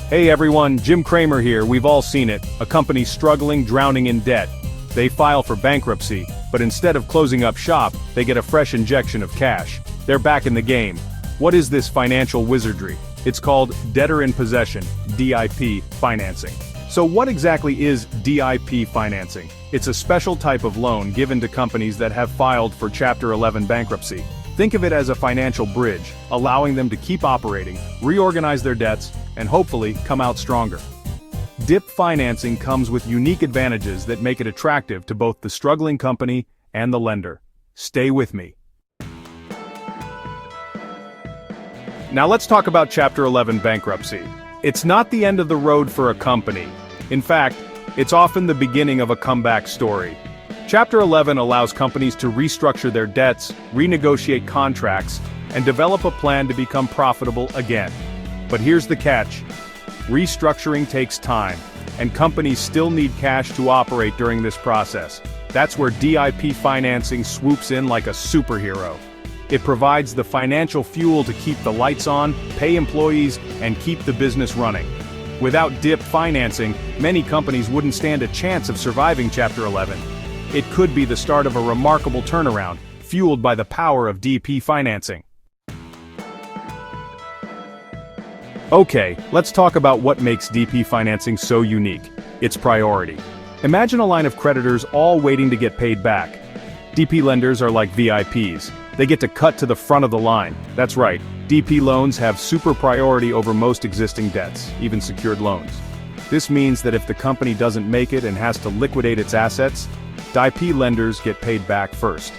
Hey everyone, Jim Cramer here. We've all seen it. A company struggling, drowning in debt. They file for bankruptcy, but instead of closing up shop, they get a fresh injection of cash. They're back in the game. What is this financial wizardry? It's called Debtor-in-Possession, DIP, financing. So what exactly is DIP financing? It's a special type of loan given to companies that have filed for Chapter 11 bankruptcy. Think of it as a financial bridge, allowing them to keep operating, reorganize their debts, and hopefully come out stronger. DIP financing comes with unique advantages that make it attractive to both the struggling company and the lender. Stay with me. Now let's talk about Chapter 11 bankruptcy. It's not the end of the road for a company. In fact, it's often the beginning of a comeback story. Chapter 11 allows companies to restructure their debts, renegotiate contracts, and develop a plan to become profitable again. But here's the catch. Restructuring takes time, and companies still need cash to operate during this process. That's where DIP financing swoops in like a superhero. It provides the financial fuel to keep the lights on, pay employees, and keep the business running. Without DIP financing, many companies wouldn't stand a chance of surviving Chapter 11. It could be the start of a remarkable turnaround, fueled by the power of DP financing. Okay, let's talk about what makes DP financing so unique. Its priority. Imagine a line of creditors all waiting to get paid back. DP lenders are like VIPs. They get to cut to the front of the line. That's right, DP loans have super priority over most existing debts, even secured loans. This means that if the company doesn't make it and has to liquidate its assets, DIP lenders get paid back first.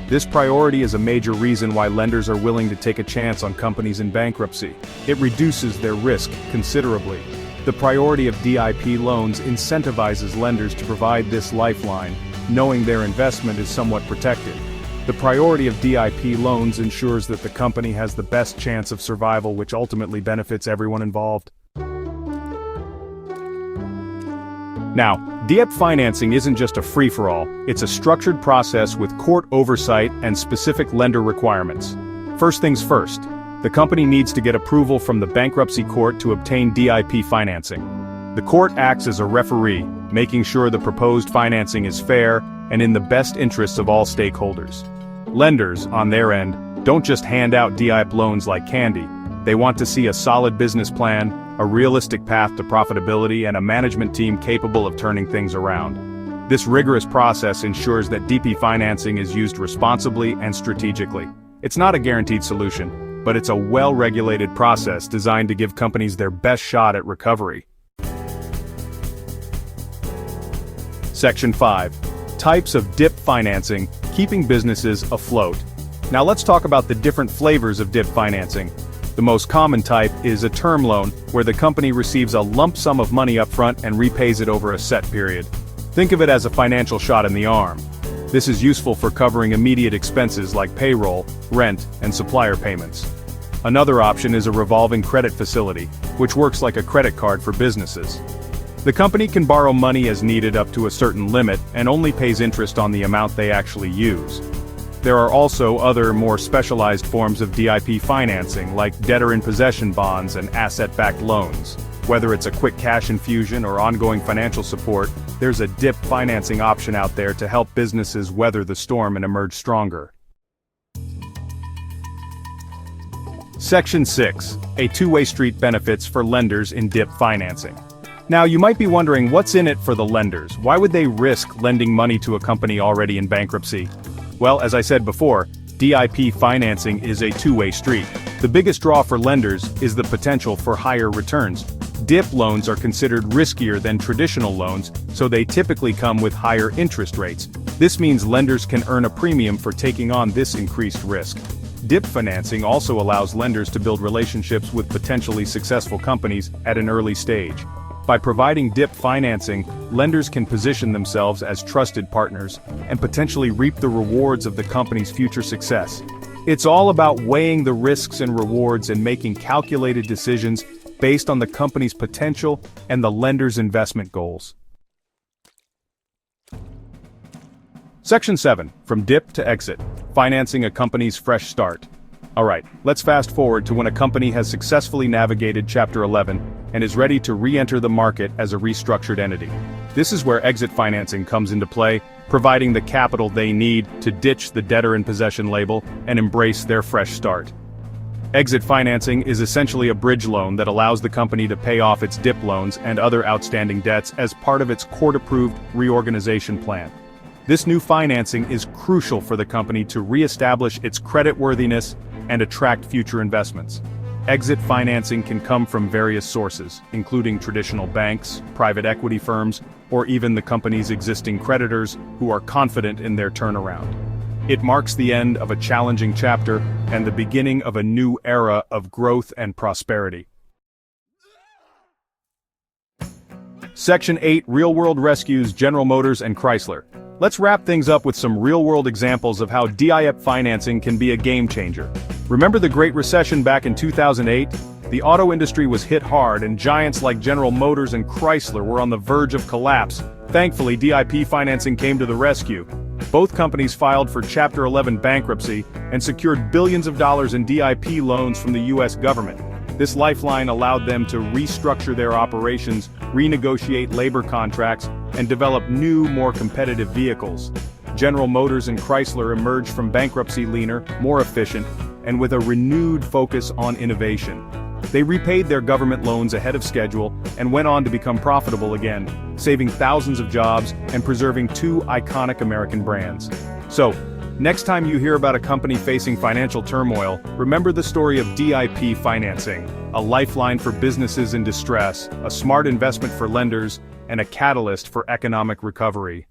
This priority is a major reason why lenders are willing to take a chance on companies in bankruptcy. It reduces their risk considerably. The priority of DIP loans incentivizes lenders to provide this lifeline, knowing their investment is somewhat protected. The priority of DIP loans ensures that the company has the best chance of survival, which ultimately benefits everyone involved. Now, DIP financing isn't just a free-for-all, it's a structured process with court oversight and specific lender requirements. First things first, the company needs to get approval from the bankruptcy court to obtain DIP financing. The court acts as a referee, making sure the proposed financing is fair and in the best interests of all stakeholders. Lenders, on their end, don't just hand out DIP loans like candy. They want to see a solid business plan, a realistic path to profitability, and a management team capable of turning things around. This rigorous process ensures that DP financing is used responsibly and strategically. It's not a guaranteed solution, but it's a well-regulated process designed to give companies their best shot at recovery. Section 5. Types of DIP financing, keeping businesses afloat. Now let's talk about the different flavors of DIP financing. The most common type is a term loan, where the company receives a lump sum of money upfront and repays it over a set period. Think of it as a financial shot in the arm. This is useful for covering immediate expenses like payroll, rent, and supplier payments. Another option is a revolving credit facility, which works like a credit card for businesses. The company can borrow money as needed up to a certain limit and only pays interest on the amount they actually use. There are also other more specialized forms of DIP financing like debtor-in-possession bonds and asset-backed loans. Whether it's a quick cash infusion or ongoing financial support, there's a DIP financing option out there to help businesses weather the storm and emerge stronger. Section 6. A two-way street benefits for lenders in DIP financing. Now you might be wondering what's in it for the lenders. Why would they risk lending money to a company already in bankruptcy? Well, as I said before, DIP financing is a two-way street. The biggest draw for lenders is the potential for higher returns. DIP loans are considered riskier than traditional loans, so they typically come with higher interest rates. This means lenders can earn a premium for taking on this increased risk. DIP financing also allows lenders to build relationships with potentially successful companies at an early stage. By providing DIP financing, lenders can position themselves as trusted partners and potentially reap the rewards of the company's future success. It's all about weighing the risks and rewards and making calculated decisions based on the company's potential and the lender's investment goals. Section 7. From DIP to exit. Financing a company's fresh start. Alright, let's fast forward to when a company has successfully navigated Chapter 11 and is ready to re-enter the market as a restructured entity. This is where exit financing comes into play, providing the capital they need to ditch the debtor-in-possession label and embrace their fresh start. Exit financing is essentially a bridge loan that allows the company to pay off its DIP loans and other outstanding debts as part of its court-approved reorganization plan. This new financing is crucial for the company to re-establish its creditworthiness and attract future investments. Exit financing can come from various sources, including traditional banks, private equity firms, or even the company's existing creditors who are confident in their turnaround. It marks the end of a challenging chapter and the beginning of a new era of growth and prosperity. Section 8: Real-World Rescues General Motors and Chrysler. Let's wrap things up with some real-world examples of how DIP financing can be a game-changer. Remember the Great Recession back in 2008? The auto industry was hit hard and giants like General Motors and Chrysler were on the verge of collapse. Thankfully, DIP financing came to the rescue. Both companies filed for Chapter 11 bankruptcy and secured billions of dollars in DIP loans from the US government. This lifeline allowed them to restructure their operations, renegotiate labor contracts, and develop new, more competitive vehicles. General Motors and Chrysler emerged from bankruptcy leaner, more efficient, and with a renewed focus on innovation. They repaid their government loans ahead of schedule and went on to become profitable again, saving thousands of jobs and preserving two iconic American brands. So, next time you hear about a company facing financial turmoil, remember the story of DIP financing, a lifeline for businesses in distress, a smart investment for lenders, and a catalyst for economic recovery.